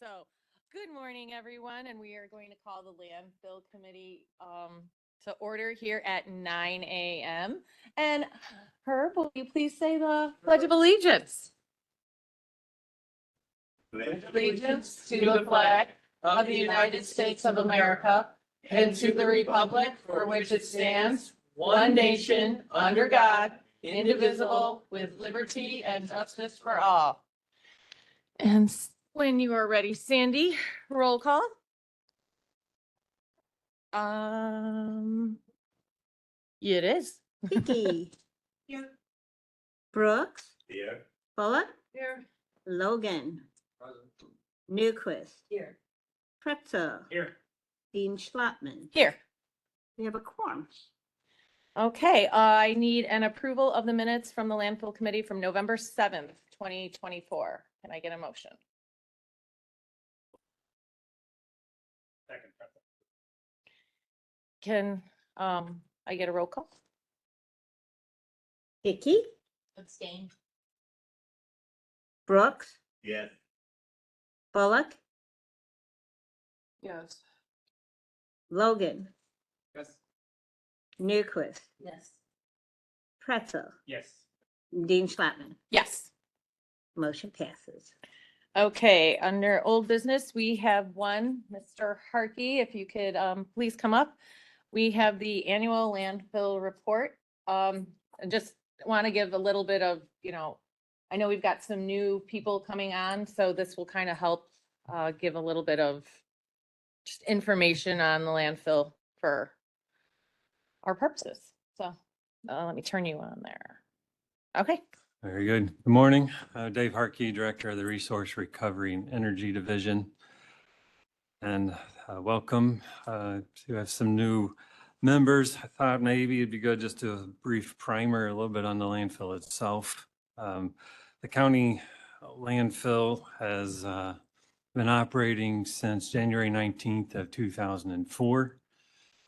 So, good morning, everyone, and we are going to call the Landfill Committee to order here at 9 a.m. And Herb, will you please say the Pledge of Allegiance? Pledge of allegiance to the flag of the United States of America and to the republic for which it stands, one nation, under God, indivisible, with liberty and justice for all. And when you are ready, Sandy, roll call. It is. Vicky. Here. Brooks. Here. Bullock. Here. Logan. Newquist. Here. Pretzel. Here. Dean Schlattman. Here. We have a quorum. Okay, I need an approval of the minutes from the Landfill Committee from November 7th, 2024. Can I get a motion? Second. Can I get a roll call? Vicky. Abstain. Brooks. Yes. Bullock. Yes. Logan. Yes. Newquist. Yes. Pretzel. Yes. Dean Schlattman. Yes. Motion passes. Okay, under old business, we have one, Mr. Harkey, if you could please come up. We have the annual landfill report. And just want to give a little bit of, I know we've got some new people coming on, so this will kind of help give a little bit of just information on the landfill for our purposes. So let me turn you on there. Okay. Very good. Good morning. Dave Harkey, Director of the Resource Recovery and Energy Division. And welcome to have some new members. I thought maybe it'd be good just to a brief primer a little bit on the landfill itself. The county landfill has been operating since January 19th of 2004.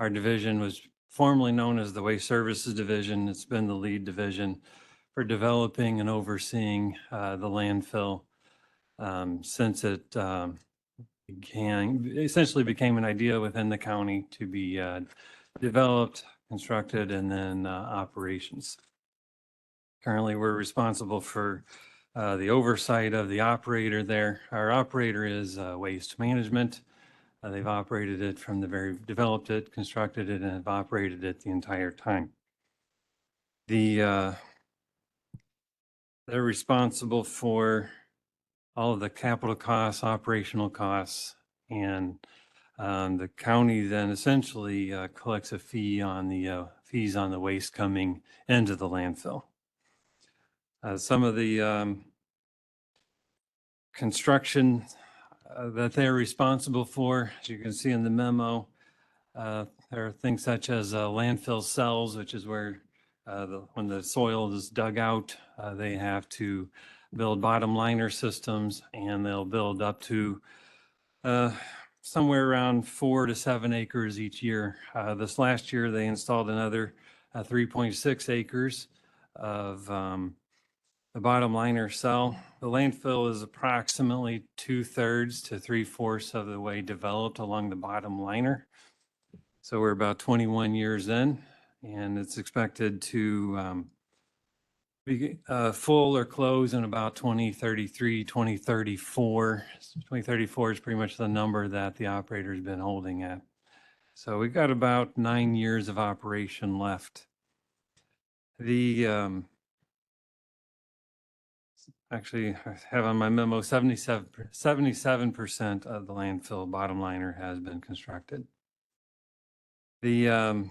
Our division was formerly known as the Waste Services Division. It's been the lead division for developing and overseeing the landfill since it essentially became an idea within the county to be developed, constructed, and then operations. Currently, we're responsible for the oversight of the operator there. Our operator is Waste Management. They've operated it from the developed it, constructed it, and have operated it the entire time. They're responsible for all of the capital costs, operational costs, and the county then essentially collects a fee on the fees on the waste coming into the landfill. Some of the construction that they're responsible for, as you can see in the memo, there are things such as landfill cells, which is where when the soil is dug out, they have to build bottom liner systems, and they'll build up to somewhere around 4 to 7 acres each year. This last year, they installed another 3.6 acres of the bottom liner cell. The landfill is approximately 2/3 to 3/4 of the way developed along the bottom liner. So we're about 21 years in, and it's expected to be full or close in about 2033, 2034. 2034 is pretty much the number that the operator's been holding at. So we've got about 9 years of operation left. Actually, I have on my memo 77% of the landfill bottom liner has been constructed. The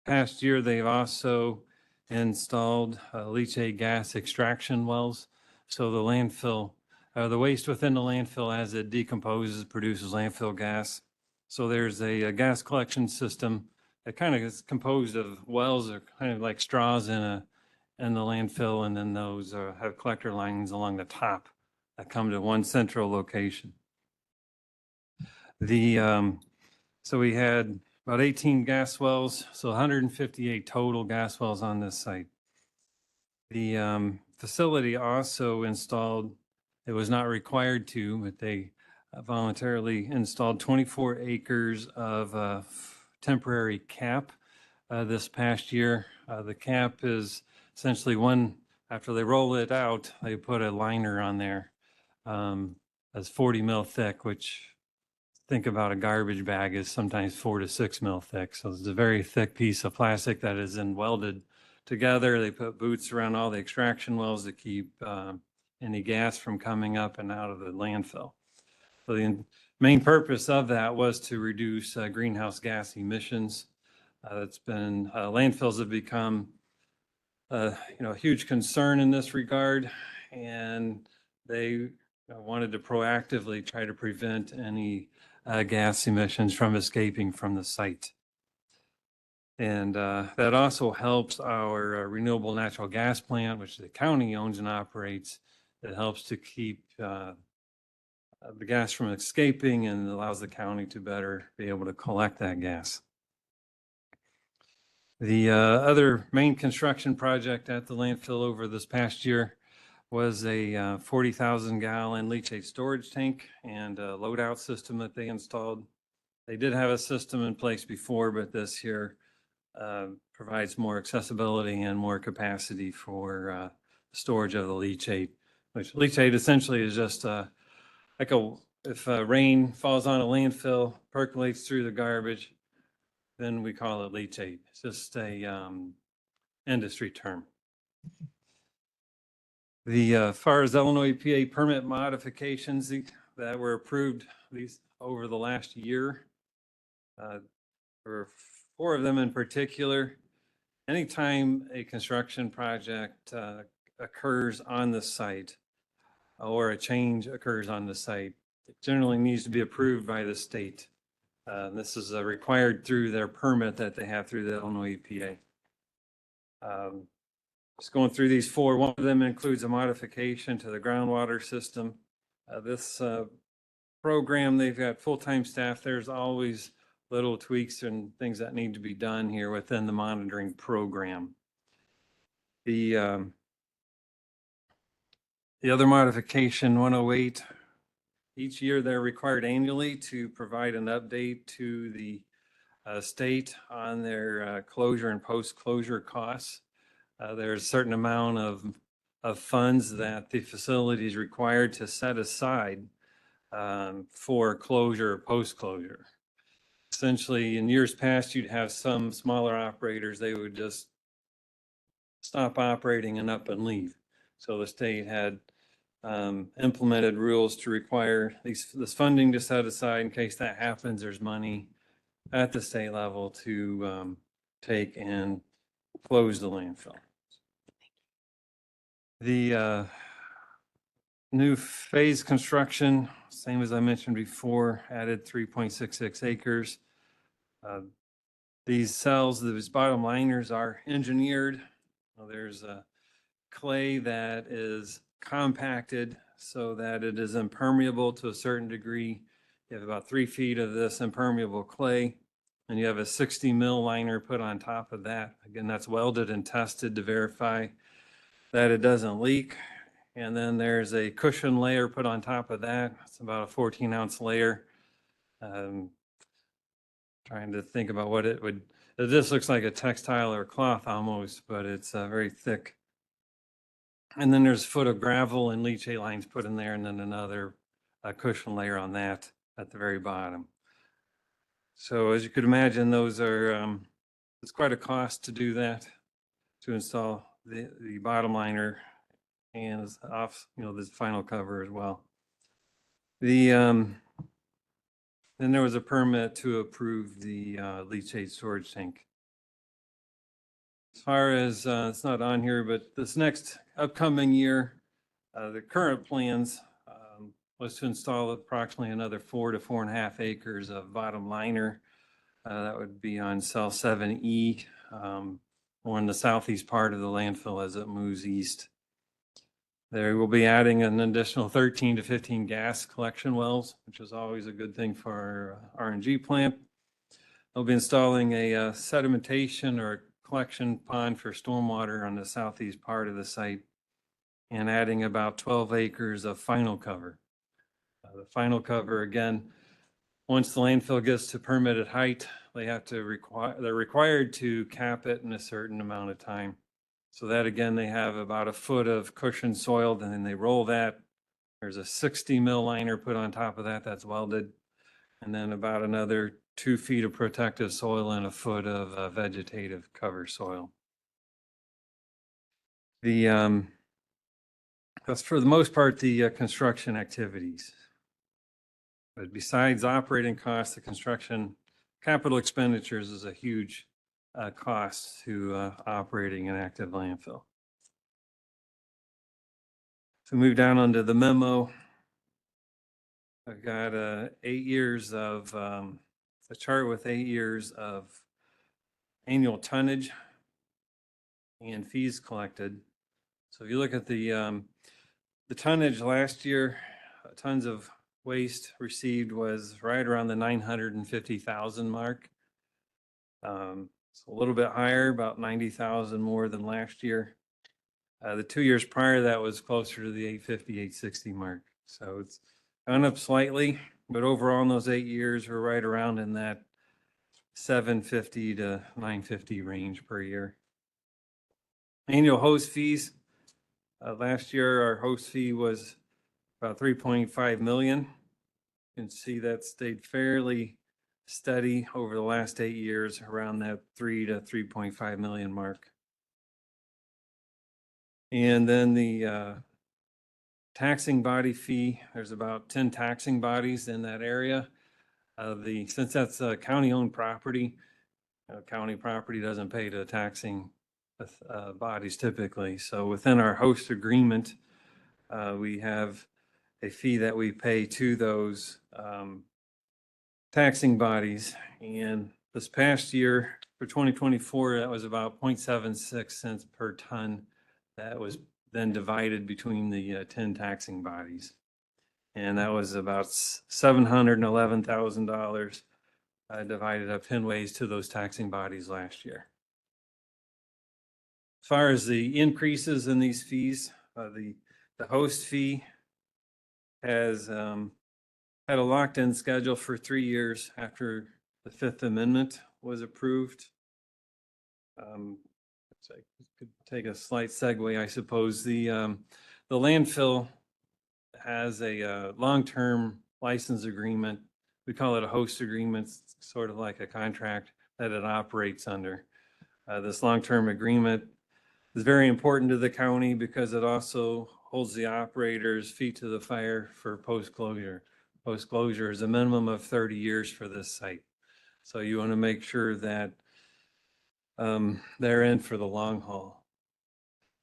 past year, they've also installed leachate gas extraction wells. So the landfill, the waste within the landfill, as it decomposes, produces landfill gas. So there's a gas collection system that kind of is composed of wells that are kind of like straws in the landfill, and then those have collector lines along the top that come to one central location. So we had about 18 gas wells, so 158 total gas wells on this site. The facility also installed, it was not required to, but they voluntarily installed 24 acres of temporary cap this past year. The cap is essentially after they roll it out, they put a liner on there that's 40 mil thick, which think about a garbage bag is sometimes 4 to 6 mil thick. So it's a very thick piece of plastic that is then welded together. They put boots around all the extraction wells to keep any gas from coming up and out of the landfill. So the main purpose of that was to reduce greenhouse gas emissions. Landfills have become a huge concern in this regard, and they wanted to proactively try to prevent any gas emissions from escaping from the site. And that also helps our renewable natural gas plant, which the county owns and operates. It helps to keep the gas from escaping and allows the county to better be able to collect that gas. The other main construction project at the landfill over this past year was a 40,000 gallon leachate storage tank and a loadout system that they installed. They did have a system in place before, but this year provides more accessibility and more capacity for storage of the leachate, which leachate essentially is just if rain falls on a landfill, percolates through the garbage, then we call it leachate. It's just a industry term. The far as Illinois EPA permit modifications that were approved these over the last year, there were 4 of them in particular. Anytime a construction project occurs on the site or a change occurs on the site, it generally needs to be approved by the state. This is required through their permit that they have through the Illinois EPA. Just going through these 4, one of them includes a modification to the groundwater system. This program, they've got full-time staff. There's always little tweaks and things that need to be done here within the monitoring program. The other modification, 108, each year they're required annually to provide an update to the state on their closure and post-closure costs. There's a certain amount of funds that the facility is required to set aside for closure or post-closure. Essentially, in years past, you'd have some smaller operators, they would just stop operating and up and leave. So the state had implemented rules to require this funding to set aside in case that happens. There's money at the state level to take and close the landfill. The new phase construction, same as I mentioned before, added 3.66 acres. These cells, these bottom liners are engineered. There's a clay that is compacted so that it is impermeable to a certain degree. You have about 3 feet of this impermeable clay, and you have a 60 mil liner put on top of that. Again, that's welded and tested to verify that it doesn't leak. And then there's a cushion layer put on top of that. It's about a 14-ounce layer. Trying to think about what it would, this looks like a textile or cloth almost, but it's very thick. And then there's a foot of gravel and leachate lines put in there, and then another cushion layer on that at the very bottom. So as you could imagine, those are, it's quite a cost to do that, to install the bottom liner and off, this final cover as well. Then there was a permit to approve the leachate storage tank. As far as, it's not on here, but this next upcoming year, the current plans was to install approximately another 4 to 4.5 acres of bottom liner. That would be on cell 7E, or in the southeast part of the landfill as it moves east. They will be adding an additional 13 to 15 gas collection wells, which is always a good thing for our RNG plant. They'll be installing a sedimentation or collection pond for stormwater on the southeast part of the site and adding about 12 acres of final cover. The final cover, again, once the landfill gets to permitted height, they're required to cap it in a certain amount of time. So that, again, they have about a foot of cushioned soil, and then they roll that. There's a 60 mil liner put on top of that that's welded, and then about another 2 feet of protective soil and a foot of vegetative cover soil. That's for the most part the construction activities. But besides operating costs, the construction capital expenditures is a huge cost to operating an active landfill. So move down onto the memo. I've got 8 years of a chart with 8 years of annual tonnage and fees collected. So if you look at the tonnage last year, tons of waste received was right around the 950,000 mark. It's a little bit higher, about 90,000 more than last year. The 2 years prior to that was closer to the 850, 860 mark. So it's gone up slightly, but overall in those 8 years, we're right around in that 750 to 950 range per year. Annual host fees. Last year, our host fee was about 3.5 million. You can see that stayed fairly steady over the last 8 years, around that 3 to 3.5 million mark. And then the taxing body fee, there's about 10 taxing bodies in that area. Since that's a county-owned property, county property doesn't pay to taxing bodies typically. So within our host agreement, we have a fee that we pay to those taxing bodies. And this past year, for 2024, that was about 0.76 cents per ton. That was then divided between the 10 taxing bodies. And that was about $711,000 divided up 10 ways to those taxing bodies last year. As far as the increases in these fees, the host fee has had a locked-in schedule for 3 years after the Fifth Amendment was approved. So I could take a slight segue, I suppose. The landfill has a long-term license agreement. We call it a host agreement, it's sort of like a contract that it operates under. This long-term agreement is very important to the county because it also holds the operators' feet to the fire for post-closure. Post-closure is a minimum of 30 years for this site. So you want to make sure that they're in for the long haul.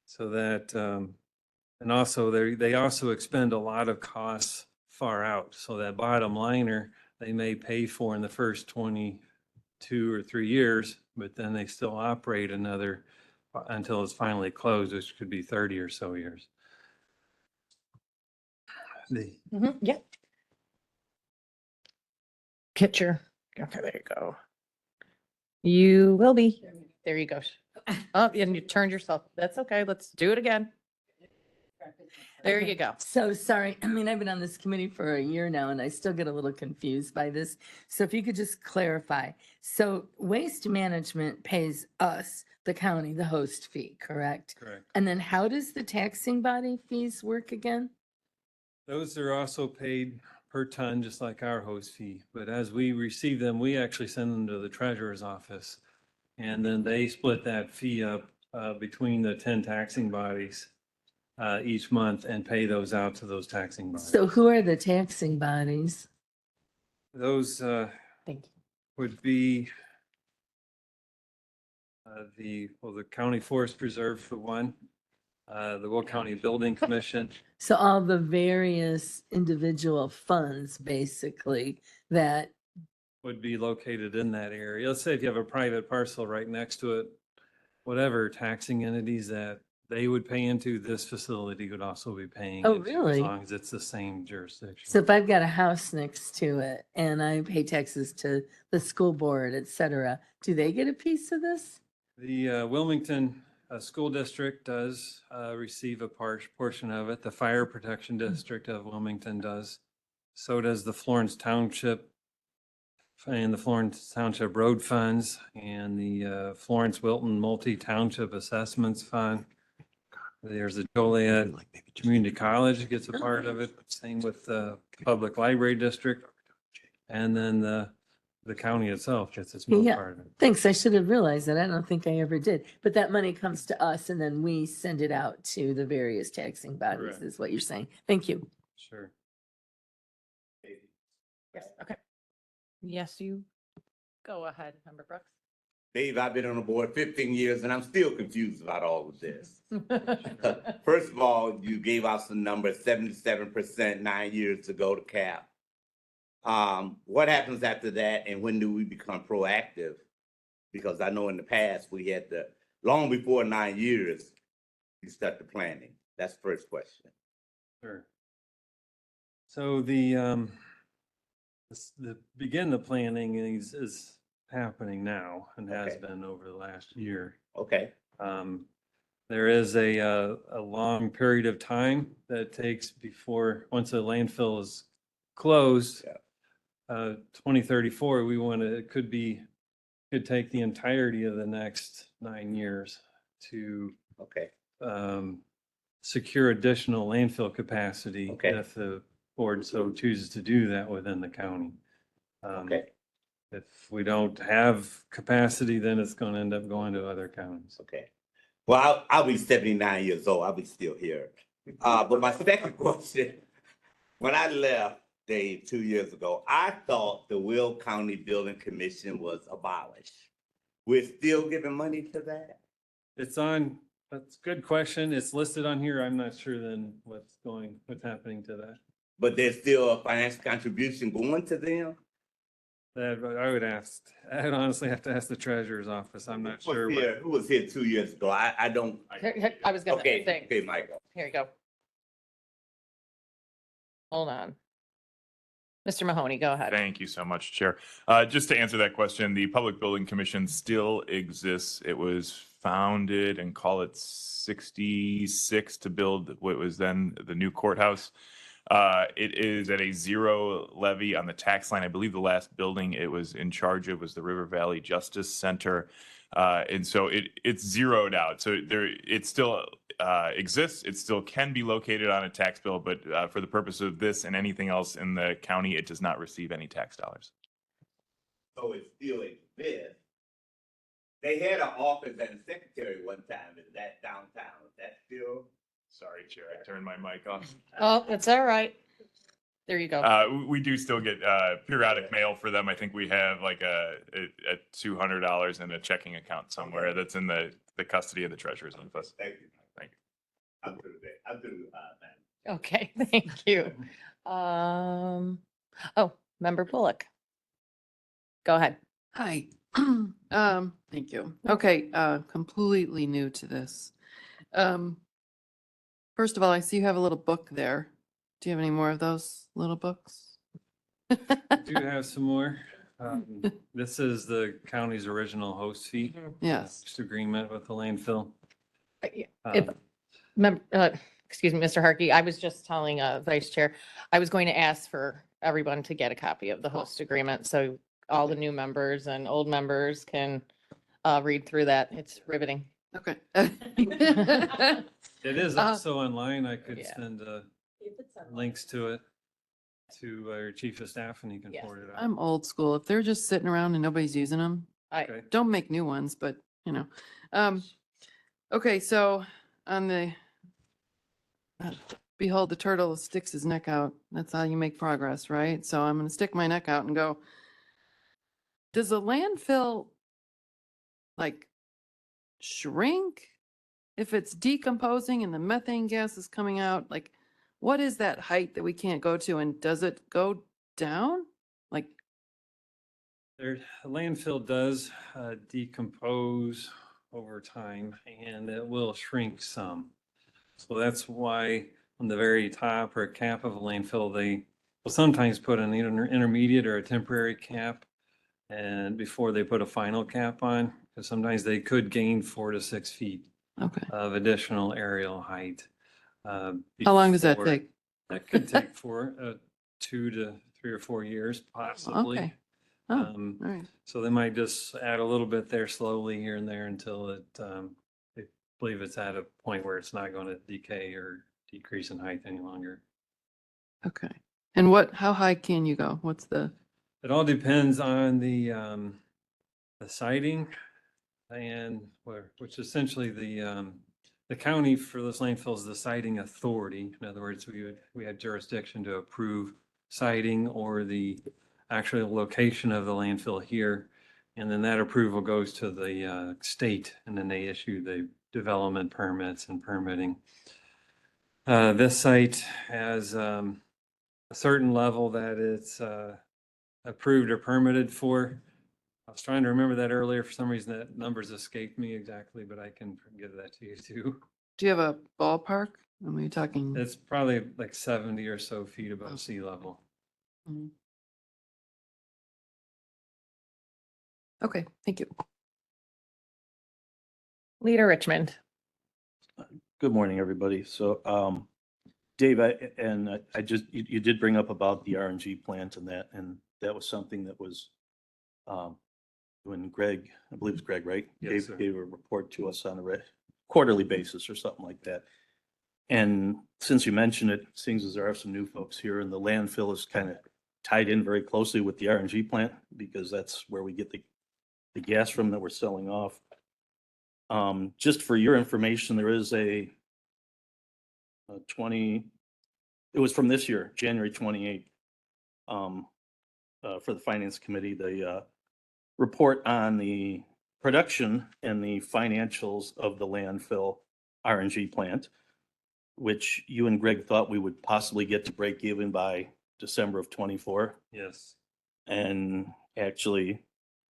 So that, and also they also expend a lot of costs far out. So that bottom liner, they may pay for in the first 22 or 3 years, but then they still operate another until it's finally closed, which could be 30 or so years. Yeah. Picture. Okay, there you go. You will be. There you go. Oh, and you turned yourself. That's okay. Let's do it again. There you go. So sorry. I mean, I've been on this committee for a year now and I still get a little confused by this. So if you could just clarify. So waste management pays us, the county, the host fee, correct? Correct. And then how does the taxing body fees work again? Those are also paid per ton, just like our host fee. But as we receive them, we actually send them to the treasurer's office. And then they split that fee up between the 10 taxing bodies each month and pay those out to those taxing bodies. So who are the taxing bodies? Those Thank you. would be the County Forest Preserve for one, the Will County Building Commission. So all the various individual funds, basically, that, Would be located in that area. Let's say if you have a private parcel right next to it, whatever taxing entities that they would pay into, this facility would also be paying. Oh, into, really? As long as it's the same jurisdiction. so if I've got a house next to it and I pay taxes to the school board, et cetera, do they get a piece of this? The Wilmington School District does receive a portion of it. The Fire Protection District of Wilmington does. So does the Florence Township and the Florence Township Road Funds and the Florence Wilton Multi-Township Assessments Fund. There's a Joliet Community College gets a part of it, same with the Public Library District. And then the county itself gets a small Yeah. part of it. Thanks. I should have realized that. I don't think I ever did. But that money comes to us and then we send it out to the various taxing bodies, Correct. is what you're saying. Thank you. Sure. Yes, okay. Yes, you go ahead, Member Brooks. Dave, I've been on the board 15 years and I'm still confused about all of this. First of all, you gave us the number 77% 9 years ago to cap. What happens after that and when do we become proactive? Because I know in the past we had long before 9 years, you start the planning. That's the first question. Sure. So the begin the planning is happening now and has Okay. been over the last year. Okay, There is a long period of time that it takes before, once a landfill is closed, Yeah. 2034, we want to, could take the entirety of the next 9 years to okay, secure additional landfill capacity Okay. if the board so chooses to do that within the county. okay, If we don't have capacity, then it's going to end up going to other counties. okay. Well, I'll be 79 years old. I'll be still here. But my second question, when I left, Dave, 2 years ago, I thought the Will County Building Commission was abolished. We're still giving money to that? That's a good question. It's listed on here. I'm not sure then what's happening to that. But there's still a financial contribution going to them? I'd honestly have to ask the treasurer's office. I'm not sure. Who was here 2 years ago? I don't. I was gonna Okay, say, okay, Michael. here you go. Hold on. Mr. Mahoney, go ahead. Thank you so much, Chair. Just to answer that question, the Public Building Commission still exists. It was founded and call it 66 to build what was then the new courthouse. It is at a zero levy on the tax line. I believe the last building it was in charge of was the River Valley Justice Center. And so it's zeroed out. So it still exists. It still can be located on a tax bill, but for the purpose of this and anything else in the county, it does not receive any tax dollars. So it still exists. They had an office at the secretary one time. Is that downtown? Is that still? Sorry, Chair, I turned my mic off. Oh, it's all right. There you go. We do still get periodic mail for them. I think we have like a $200 in a checking account somewhere that's in the custody of the treasurer's office. Thank you. Thank you. I'm through that. I'm through, man. Okay, thank you. Oh, Member Bullock. Go ahead. Hi. Thank you. Okay, completely new to this. First of all, I see you have a little book there. Do you have any more of those little books? Do have some more. This is the county's original host fee. Yes. Just agreement with the landfill. If- Excuse me, Mr. Harkey, I was just telling Vice Chair, I was going to ask for everyone to get a copy of the host agreement, so all the new members and old members can read through that. It's riveting. Okay. It is also online. I could Yeah. send links to it to our chief of staff and he can Yes. forward it out. I'm old school. If they're just sitting around and nobody's using them, Okay. don't make new ones, but you know. Okay, so on the behold the turtle sticks his neck out. That's how you make progress, right? So I'm gonna stick my neck out and go, does a landfill like shrink if it's decomposing and the methane gas is coming out? Like, what is that height that we can't go to, and does it go down? Like, The landfill does decompose over time and it will shrink some. So that's why on the very top or cap of a landfill, they will sometimes put an intermediate or a temporary cap and before they put a final cap on, because sometimes they could gain 4 to 6 feet okay, of additional aerial height. how long does that before- take? That could take 2 to 3 or 4 years possibly. Okay. Oh, all Um, right. So they might just add a little bit there slowly here and there until they believe it's at a point where it's not going to decay or decrease in height any longer. Okay. And how high can you go? What's the, It all depends on the siding and which essentially the county for this landfill is the siding authority. In other words, we had jurisdiction to approve siding or the actual location of the landfill here. And then that approval goes to the state, and then they issue the development permits and permitting. This site has a certain level that it's approved or permitted for. I was trying to remember that earlier. For some reason, that numbers escaped me exactly, but I can give that to you too. do you have a ballpark? Are we talking? It's probably like 70 or so feet Oh. above sea level. Mhm. Okay, thank you. Leader Richmond. Good morning, everybody. So, Dave, I just, you did bring up about the RNG plant and that was something that was, when Greg, I believe it's Greg, right? Yes, sir. Gave a report to us on a quarterly basis or something like that. And since you mentioned it, seems as there are some new folks here and the landfill is kind of tied in very closely with the RNG plant because that's where we get the gas from that we're selling off. Just for your information, there is it was from this year, January 28th, for the Finance Committee, the report on the production and the financials of the landfill RNG plant, which you and Greg thought we would possibly get to break even by December of 24. Yes, And actually,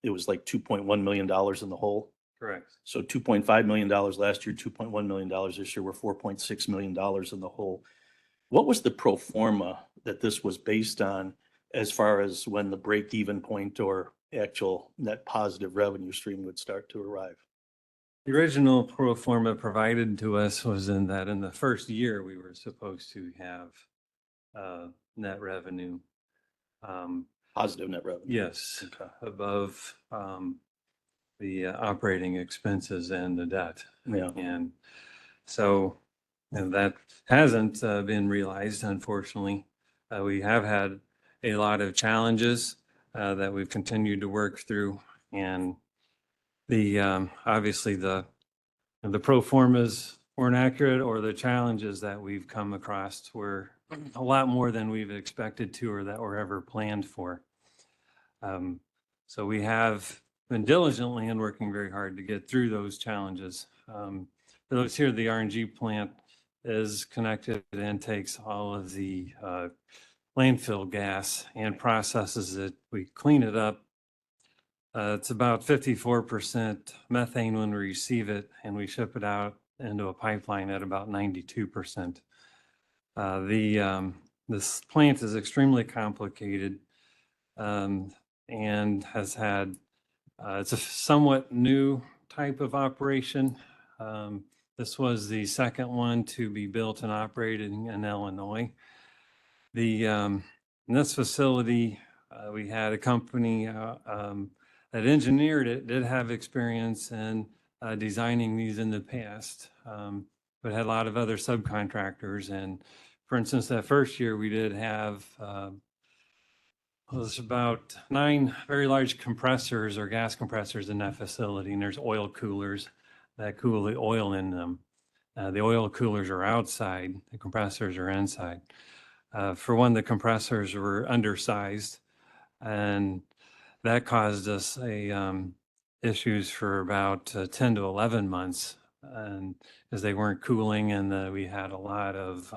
it was like $2.1 million in the hole. correct. So $2.5 million last year, $2.1 million this year, we're $4.6 million in the hole. What was the pro forma that this was based on as far as when the break-even point or actual net positive revenue stream would start to arrive? The original pro forma provided to us was in the first year, we were supposed to have net revenue. Positive net revenue? Yes, Okay. above the operating expenses and the debt. Yeah. And so, and that hasn't been realized, unfortunately. We have had a lot of challenges that we've continued to work through. And obviously the pro formas weren't accurate, or the challenges that we've come across were a lot more than we've expected to or that were ever planned for. So we have been diligently and working very hard to get through those challenges. For those here, the RNG plant is connected and takes all of the landfill gas and processes it. We clean it up. It's about 54% methane when we receive it, and we ship it out into a pipeline at about 92%. This plant is extremely complicated and has had, it's a somewhat new type of operation. This was the second one to be built and operated in Illinois. In this facility, we had a company that engineered it, did have experience in designing these in the past, but had a lot of other subcontractors. And for instance, that first year we did have there's about 9 very large compressors or gas compressors in that facility, and there's oil coolers that cool the oil in them. The oil coolers are outside, the compressors are inside. For one, the compressors were undersized, and that caused us issues for about 10 to 11 months, and as they weren't cooling, and we had a lot of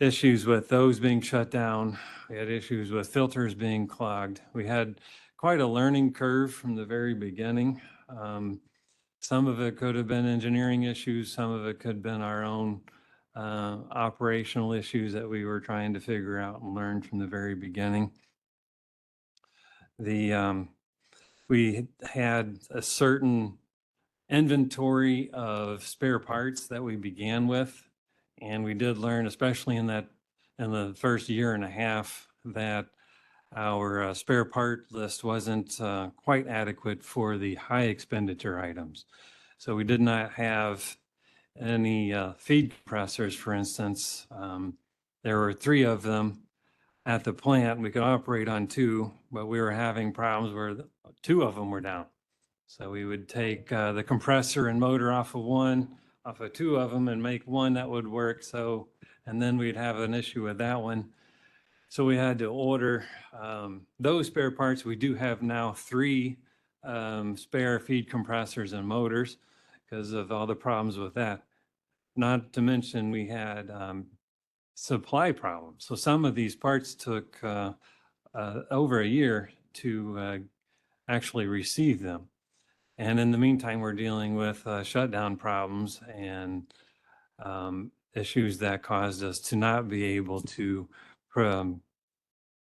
issues with those being shut down. We had issues with filters being clogged. We had quite a learning curve from the very beginning. Some of it could have been engineering issues. Some of it could have been our own operational issues that we were trying to figure out and learn from the very beginning. We had a certain inventory of spare parts that we began with. And we did learn, especially in that in the first year and a half that our spare part list wasn't quite adequate for the high expenditure items. So we did not have any feed compressors, for instance. There were 3 of them at the plant. We could operate on 2, but we were having problems where 2 of them were down. So we would take the compressor and motor off of 2 of them and make one that would work. So, and then we'd have an issue with that one. So we had to order those spare parts. We do have now 3 spare feed compressors and motors because of all the problems with that. Not to mention we had supply problems. So some of these parts took over a year to actually receive them. And in the meantime, we're dealing with shutdown problems and issues that caused us to not be able to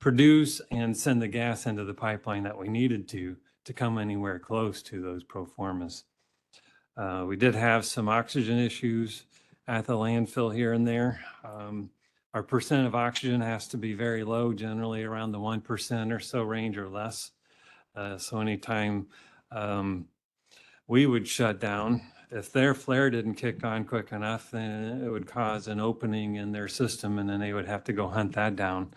produce and send the gas into the pipeline that we needed to come anywhere close to those pro formas. We did have some oxygen issues at the landfill here and there. Our percent of oxygen has to be very low, generally around the 1% or so range or less. So anytime we would shut down, if their flare didn't kick on quick enough, then it would cause an opening in their system, and then they would have to go hunt that down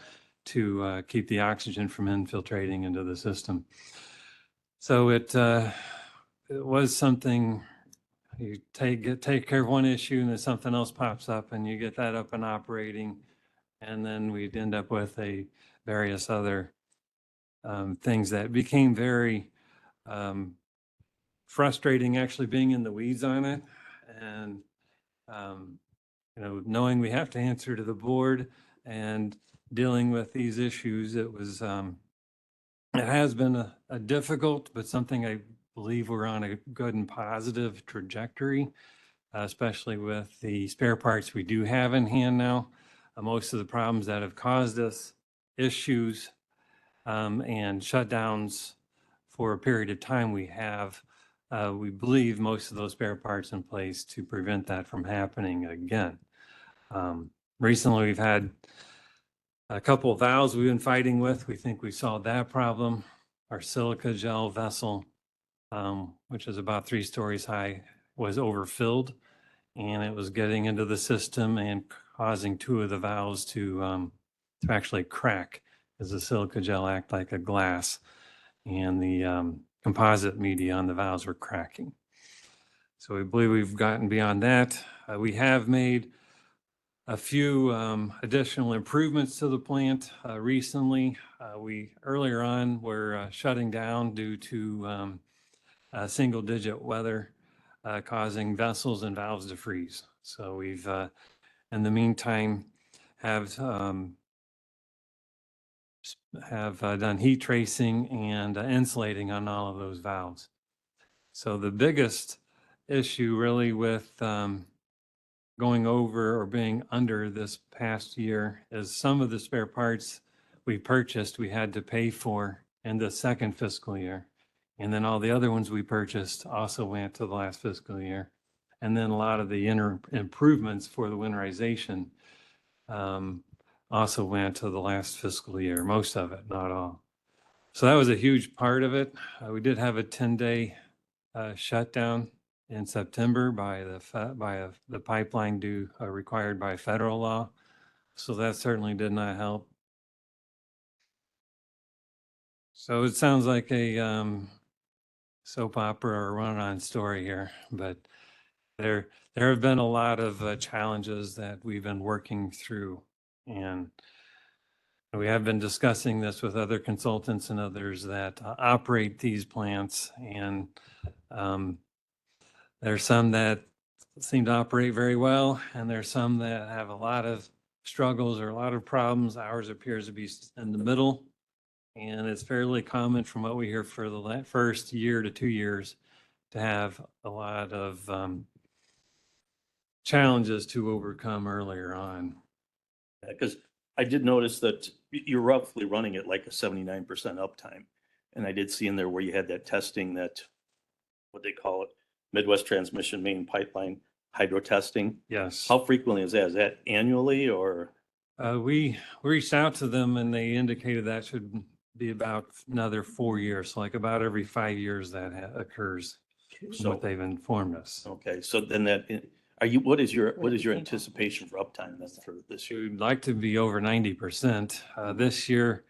to keep the oxygen from infiltrating into the system. So it was something. You take care of one issue and then something else pops up and you get that up and operating. And then we'd end up with various other things that became very frustrating actually being in the weeds on it. And, knowing we have to answer to the board and dealing with these issues, it has been a difficult, but something I believe we're on a good and positive trajectory, especially with the spare parts we do have in hand now. Most of the problems that have caused us issues and shutdowns for a period of time we believe most of those spare parts in place to prevent that from happening again. Recently, we've had a couple of valves we've been fighting with. We think we solved that problem. Our silica gel vessel, which is about 3 stories high, was overfilled, and it was getting into the system and causing 2 of the valves to actually crack, as the silica gel act like a glass, and the composite media on the valves were cracking. So we believe we've gotten beyond that. We have made a few additional improvements to the plant recently. We earlier on were shutting down due to single-digit weather causing vessels and valves to freeze. So we've, in the meantime, have done heat tracing and insulating on all of those valves. So the biggest issue really with going over or being under this past year is some of the spare parts we purchased, we had to pay for in the second fiscal year. And then all the other ones we purchased also went to the last fiscal year. And then a lot of the improvements for the winterization also went to the last fiscal year, most of it, not all. So that was a huge part of it. We did have a 10-day shutdown in September by the pipeline required by federal law. So that certainly did not help. So it sounds like a soap opera or run-on story here, but there have been a lot of challenges that we've been working through, and we have been discussing this with other consultants and others that operate these plants, and there's some that seem to operate very well, and there's some that have a lot of struggles or a lot of problems. Ours appears to be in the middle, and it's fairly common from what we hear for the first year to 2 years to have a lot of challenges to overcome earlier on. Because I did notice that you're roughly running at like a 79% uptime. And I did see in there where you had that testing, that, what they call it, Midwest Transmission Main Pipeline hydro testing. Yes. How frequently is that? Is that annually or? We reached out to them and they indicated that should be about another 4 years, so like about every 5 years that occurs, from So, what they've informed us. okay, so then what is your anticipation for uptime then for this year? We'd like to be over 90%. This year,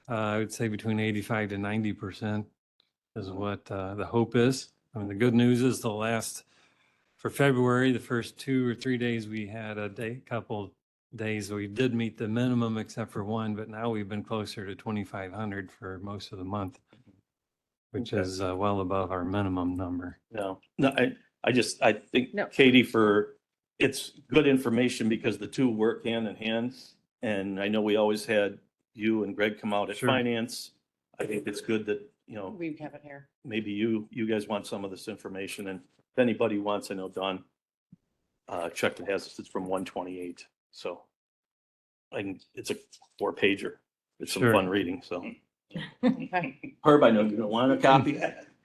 I would say between 85 to 90% is what the hope is. I mean, the good news is for February, the first 2 or 3 days, we had couple days we did meet the minimum except for one, but now we've been closer to 2,500 for most of the month, which Okay. is well above our minimum number. No, I think No. Katie, it's good information because the two work hand in hand. And I know we always had you and Greg come out at Sure. finance. I think it's good that, We have it here. maybe you guys want some of this information, and if anybody wants, I know Don checked it, it's from 128, so it's a 4-pager. It's some Sure. fun reading, so. Okay. Herb, I know you don't want a copy.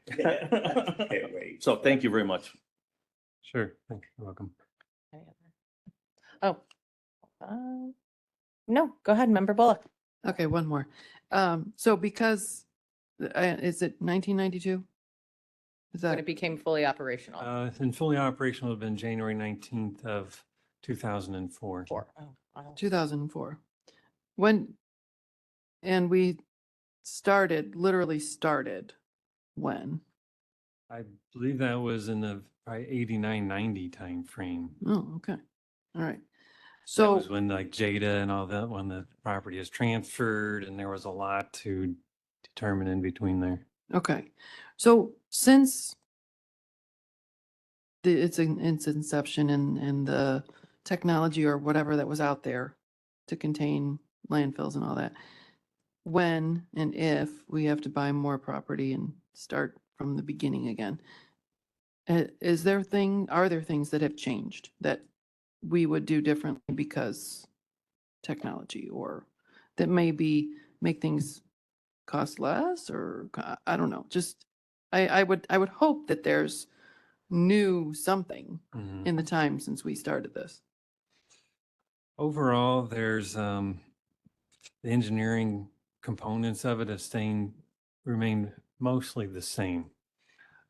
Can't wait. So thank you very much. Sure. Thank you. You're welcome. Oh. No, go ahead, Member Bullock. Okay, one more. So because, is it 1992? Is When that it became fully operational. And fully operational have been January 19th of 2004. Four. Oh, wow. 2004? And we literally started when? I believe that was in the probably 89, 90 timeframe. Oh, okay. All right. That So, was when like Jada and all that, when the property is transferred and there was a lot to determine in between there. okay. So since its inception and the technology or whatever that was out there to contain landfills and all that, when and if we have to buy more property and start from the beginning again, are there things that have changed that we would do differently because technology, or that maybe make things cost less, or I don't know, just I would hope that there's new something Mhm. in the time since we started this. Overall, there's the engineering components of it remain mostly the same.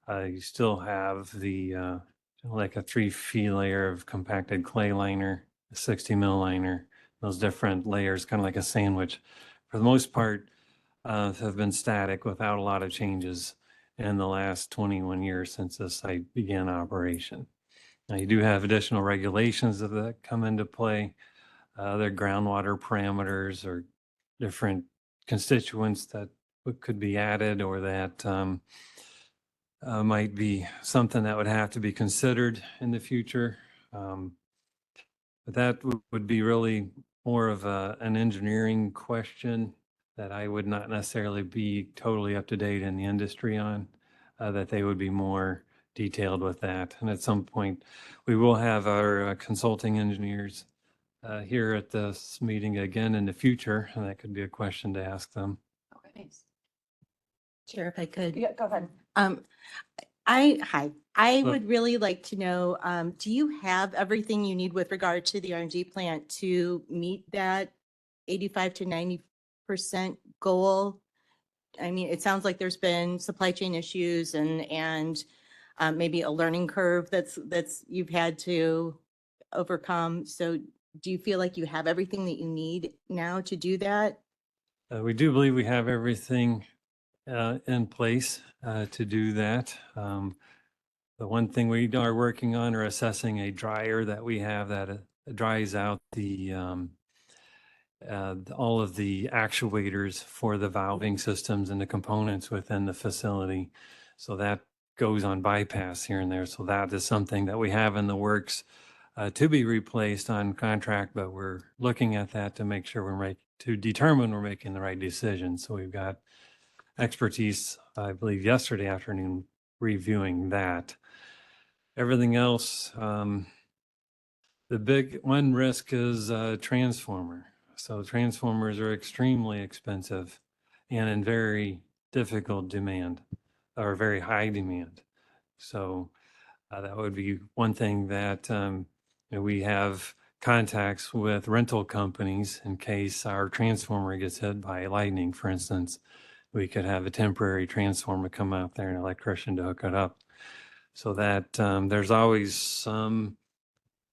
You still have the like a 3 feet layer of compacted clay liner, a 60 mil liner, those different layers, kind of like a sandwich. For the most part, have been static without a lot of changes in the last 21 years since this site began operation. Now, you do have additional regulations that come into play. Their groundwater parameters or different constituents that could be added, or that might be something that would have to be considered in the future. But that would be really more of an engineering question that I would not necessarily be totally up to date in the industry on, that they would be more detailed with that. And at some point, we will have our consulting engineers here at this meeting again in the future, and that could be a question to ask them. Okay. Chair, if I could. Yeah, go ahead. Hi, I Hello. would really like to know, do you have everything you need with regard to the RNG plant to meet that 85 to 90% goal? I mean, it sounds like there's been supply chain issues and maybe a learning curve that's you've had to overcome. So do you feel like you have everything that you need now to do that? We do believe we have everything in place to do that. The one thing we are working on or assessing a dryer that we have that dries out all of the actuators for the valving systems and the components within the facility. So that goes on bypass here and there. So that is something that we have in the works to be replaced on contract, but we're looking at that to make sure to determine we're making the right decision. So we've got expertise, I believe, yesterday afternoon reviewing that. Everything else, the big one risk is transformer. So transformers are extremely expensive and in very difficult demand, or very high demand. So that would be one thing that we have contacts with rental companies in case our transformer gets hit by lightning, for instance. We could have a temporary transformer come out there and an electrician to hook it up. So that there's always some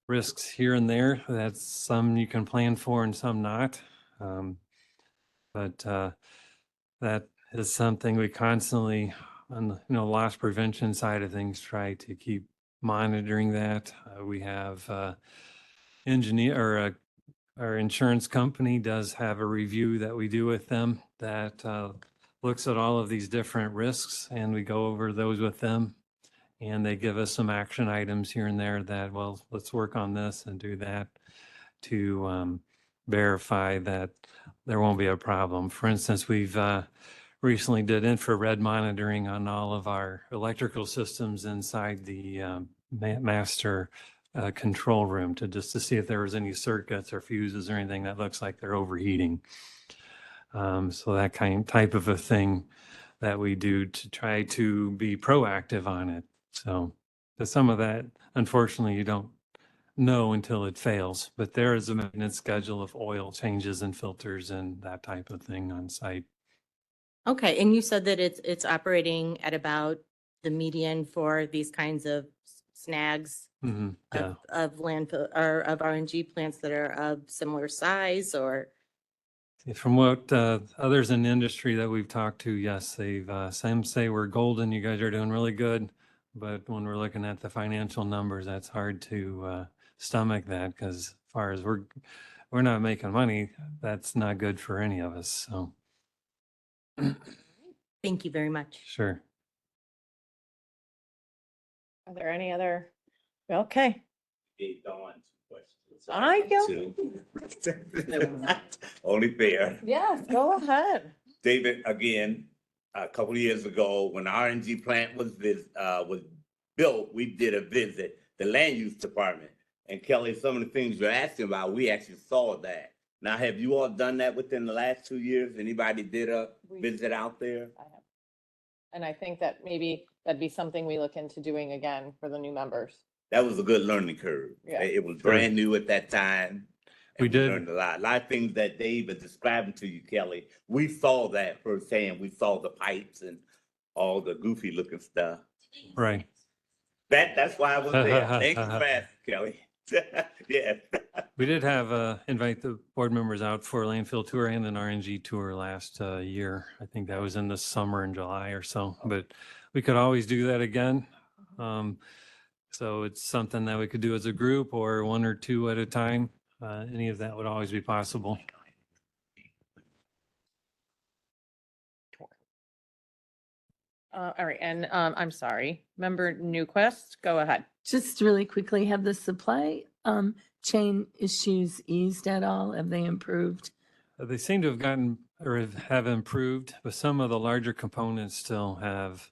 risks here and there. That's some you can plan for and some not. But that is something we constantly, on the loss prevention side of things, try to keep monitoring that. We have engineer or our insurance company does have a review that we do with them that looks at all of these different risks, and we go over those with them. And they give us some action items here and there that, well, let's work on this and do that to verify that there won't be a problem. For instance, we've recently did infrared monitoring on all of our electrical systems inside the master control room to see if there was any circuits or fuses or anything that looks like they're overheating. So that type of a thing that we do to try to be proactive on it. So, but some of that, unfortunately, you don't know until it fails. But there is a maintenance schedule of oil changes and filters and that type of thing on site. Okay, and you said that it's operating at about the median for these kinds of snags Yeah. of landfill or of RNG plants that are of similar size or? From what others in the industry that we've talked to, yes, they've some say we're golden. You guys are doing really good, but when we're looking at the financial numbers, that's hard to stomach that because as far as we're not making money, that's not good for any of us. So Thank you very much. sure. Are there any other? Okay. Gave Dawn 2 questions. I go. Two. Only fair. Yes, go ahead. David, again, a couple of years ago, when the RNG plant was built, we did a visit, the land use department. And Kelly, some of the things you're asking about, we actually saw that. Now, have you all done that within the last 2 years? Anybody did a visit out there? I have. And I think that maybe that'd be something we look into doing again for the new members. That was a good learning curve. Yeah. It was brand new at that time. We and did. Learned a lot of things that Dave is describing to you, Kelly. We saw that firsthand. We saw the pipes and all the goofy looking stuff. Right. That's why I was there. Thanks for asking, Kelly. Yeah. We did have invite the board members out for a landfill tour and an RNG tour last year. I think that was in the summer in July or so, but we could always do that again. So it's something that we could do as a group or 1 or 2 at a time. Any of that would always be possible. All right, and I'm sorry, Member Newquist, go ahead. Just really quickly, have the supply chain issues eased at all? Have they improved? They seem to have gotten or have improved, but some of the larger components still have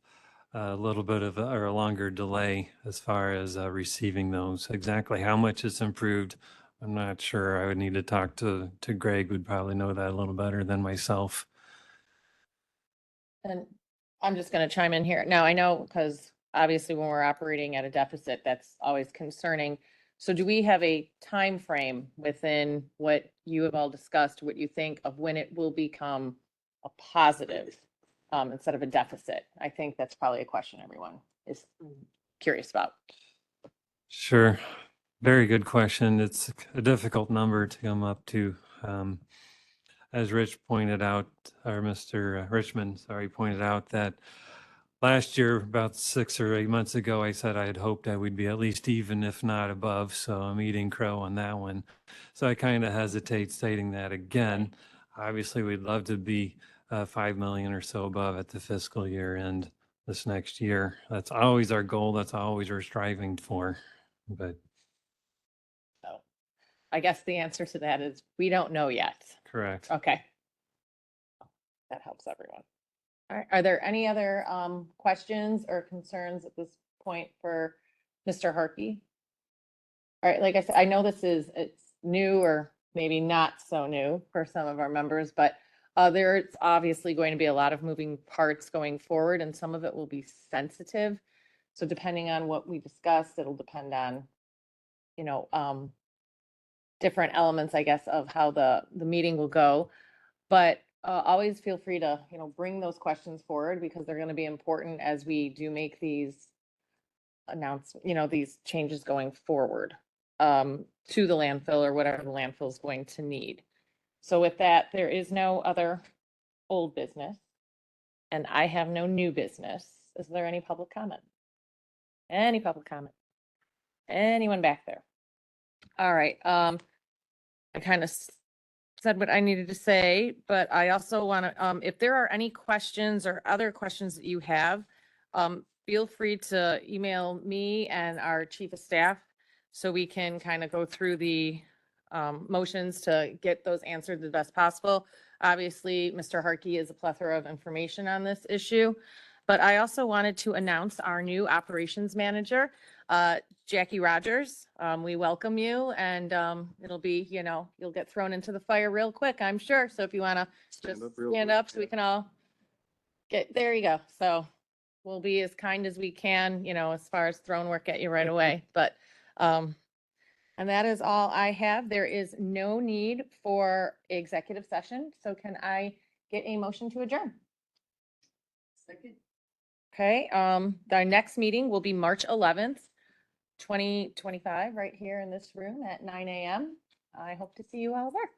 a little bit of or a longer delay as far as receiving those. Exactly how much it's improved, I'm not sure. I would need to talk to Greg, would probably know that a little better than myself. And I'm just going to chime in here. Now, I know because obviously when we're operating at a deficit, that's always concerning. So do we have a time frame within what you have all discussed, what you think of when it will become a positive instead of a deficit? I think that's probably a question everyone is curious about. Sure. Very good question. It's a difficult number to come up to. As Rich pointed out, or Mr. Richmond, sorry, pointed out that last year, about 6 or 8 months ago, I said I had hoped that we'd be at least even, if not above. So I'm eating crow on that one. So I kind of hesitate stating that again. Obviously, we'd love to be 5 million or so above at the fiscal year end this next year. That's always our goal. That's always we're striving for. But So I guess the answer to that is we don't know yet. correct. Okay. That helps everyone. All right. Are there any other questions or concerns at this point for Mr. Harkey? All right, like I said, I know it's new or maybe not so new for some of our members, but there's obviously going to be a lot of moving parts going forward and some of it will be sensitive. So depending on what we discuss, it'll depend on, different elements, I guess, of how the meeting will go. But always feel free to, bring those questions forward because they're going to be important as we do make these these changes going forward to the landfill or whatever the landfill is going to need. So with that, there is no other old business and I have no new business. Is there any public comment? Any public comment? Anyone back there? All right, I kind of said what I needed to say, but I also want to, if there are any questions or other questions that you have, feel free to email me and our chief of staff so we can kind of go through the motions to get those answered the best possible. Obviously, Mr. Harkey is a plethora of information on this issue, but I also wanted to announce our new operations manager, Jackie Rogers. We welcome you and it'll be, you'll get thrown into the fire real quick, I'm sure. So if you want to just stand up so we can all there you go. So we'll be as kind as we can, as far as throne work at you right away. But, and that is all I have. There is no need for executive session. So can I get a motion to adjourn? Second. Okay, our next meeting will be March 11th, 2025, right here in this room at 9 a.m. I hope to see you all there.